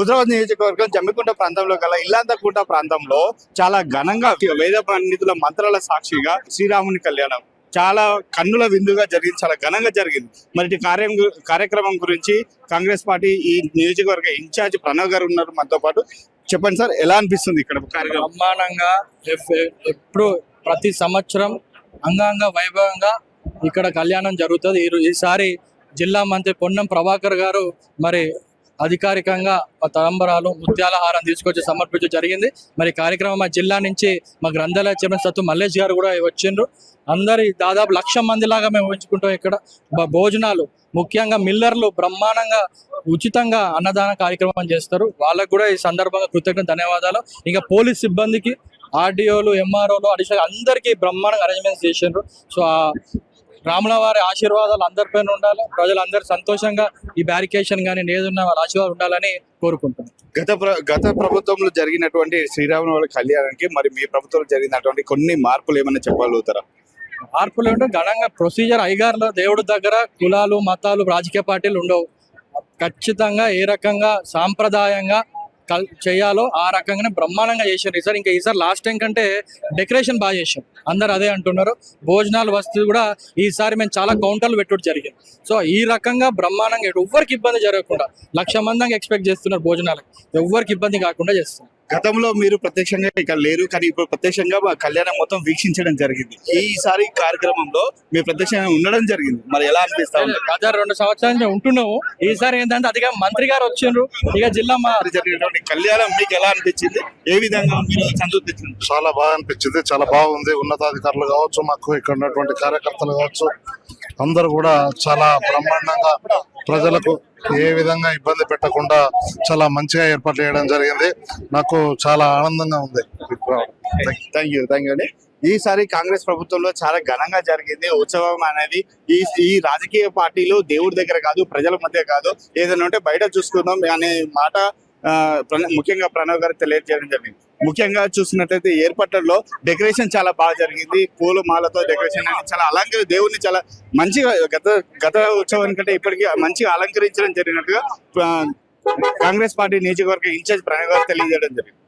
హుజరాబాద్ నియోజకవర్గం జమ్మికుంట ప్రాంతంలో గల ఇల్లంతకుంట ప్రాంతంలో చాలా ఘనంగా వేద పండితుల మంత్రాల సాక్షిగా శ్రీరాముని కళ్యాణం చాలా కన్నుల విందుగా జరిగింది, చాలా ఘనంగా జరిగింది. మరి ఈ కార్యక్రమం గురించి కాంగ్రెస్ పార్టీ ఈ నియోజకవర్గ ఇన్ఛార్జ్ ప్రణవ్ గారు ఉన్నారు మనతో పాటు. చెప్పండి సార్, ఎలా అనిపిస్తుంది ఇక్కడ కార్యక్రమం? బ్రహ్మాండంగా ఎప్పుడు ప్రతి సంవత్సరం అంగాంగ వైభవంగా ఇక్కడ కళ్యాణం జరుగుతుంది. ఈసారి జిల్లా మంత్రి పొన్నం ప్రభాకర్ గారు మరి అధికారికంగా తలంబరాలు ముత్యాల హారం తీసుకొచ్చి సమర్పించడం జరిగింది. మరి కార్యక్రమం మా జిల్లా నుంచి మా గ్రంథాలయ చైర్మన్ సత్తు మల్లేష్ గారు కూడా వచ్చిండ్రు. అందరి దాదాపు 1,00,000 మంది లాగా మేము ఊహించుకుంటాం. ఇక్కడ భోజనాలు ముఖ్యంగా మిల్లర్లు బ్రహ్మాండంగా ఉచితంగా అన్నదాన కార్యక్రమం చేస్తారు. వాళ్ళకు కూడా ఈ సందర్భంగా కృతజ్ఞత ధన్యవాదాలు. ఇంకా పోలీస్ సిబ్బందికి, ఆర్డీఓలు, ఎంఆర్ఓలు, అడిషనల్ అందరికీ బ్రహ్మాండంగా అరేంజ్మెంట్స్ చేసిండ్రు. సో రాముల వారి ఆశీర్వాదాలు అందరిపైన ఉండాలి, ప్రజలందరూ సంతోషంగా ఈ బ్యారికేషన్ కానీ ఏదున్న వాళ్ళ ఆశీర్వాదాలు ఉండాలని కోరుకుంటున్నాను. గత ప్రభుత్వంలో జరిగినటువంటి శ్రీరాముల కళ్యాణానికి మరి మీ ప్రభుత్వంలో జరిగినటువంటి కొన్ని మార్పులు ఏమైనా చెప్పగలుగుతారా? మార్పులు అంటే ఘనంగా ప్రొసీజర్ అయ్యగారులో దేవుడి దగ్గర కులాలు, మతాలు, రాజకీయ పార్టీలు ఉండవు. ఖచ్చితంగా ఏ రకంగా సాంప్రదాయంగా చేయాలో ఆ రకంగానే బ్రహ్మాండంగా చేశారు ఈసారి. ఇంకా ఈసారి లాస్ట్ టైం కంటే డెకరేషన్ బాగా చేశాం, అందరు అదే అంటున్నారు. భోజనాలు వస్తువులు కూడా ఈసారి మేము చాలా కౌంటర్లు పెట్టుడు జరిగింది. సో ఈ రకంగా బ్రహ్మాండంగా ఎవ్వరికి ఇబ్బంది జరగకుండా 1,00,000 మంది ఎక్స్పెక్ట్ చేస్తున్నారు భోజనాలకు, ఎవ్వరికి ఇబ్బంది కాకుండా చేస్తున్నారు. గతంలో మీరు ప్రత్యక్షంగా ఇక్కడ లేరు, కానీ ఇప్పుడు ప్రత్యక్షంగా మా కళ్యాణం మొత్తం వీక్షించడం జరిగింది. ఈసారి కార్యక్రమంలో మీరు ప్రత్యక్షంగా ఉండడం జరిగింది, మరి ఎలా అనిపిస్తా ఉంది? గత 2 సంవత్సరాలు మేము ఉంటున్నాము. ఈసారి ఏంటంటే అదిగా మంత్రి గారు వచ్చిండ్రు. ఇక జిల్లా జరిగినటువంటి కళ్యాణం మీకు ఎలా అనిపించింది? ఏ విధంగా మీరు సంతృప్తి? చాలా బాగా అనిపించింది, చాలా బాగుంది. ఉన్నతాధికారులు కావచ్చు, మాకు ఇక్కడ ఉన్నటువంటి కార్యకర్తలు కావచ్చు, అందరూ కూడా చాలా బ్రహ్మాండంగా ప్రజలకు ఏ విధంగా ఇబ్బంది పెట్టకుండా చాలా మంచిగా ఏర్పాటు చేయడం జరిగింది. నాకు చాలా ఆనందంగా ఉంది. థ్యాంక్ యూ అండి. ఈసారి కాంగ్రెస్ ప్రభుత్వంలో చాలా ఘనంగా జరిగింది ఉత్సవం అనేది. ఈ రాజకీయ పార్టీలు దేవుడి దగ్గర కాదు, ప్రజల మధ్య కాదు, ఏదైనా ఉంటే బయట చూసుకుందాం అనే మాట ముఖ్యంగా ప్రణవ్ గారు తెలియజేయడం జరిగింది. ముఖ్యంగా చూసినట్లయితే ఏర్పాట్లలో డెకరేషన్ చాలా బాగా జరిగింది. పూల మాలతో డెకరేషన్ అని చాలా దేవుడిని చాలా మంచిగా గత ఉత్సవానికి కంటే ఇప్పటికీ మంచిగా అలంకరించడం జరిగినట్టుగా కాంగ్రెస్ పార్టీ నియోజకవర్గ ఇన్ఛార్జ్ ప్రణవ్ గారు తెలియజేయడం జరిగింది.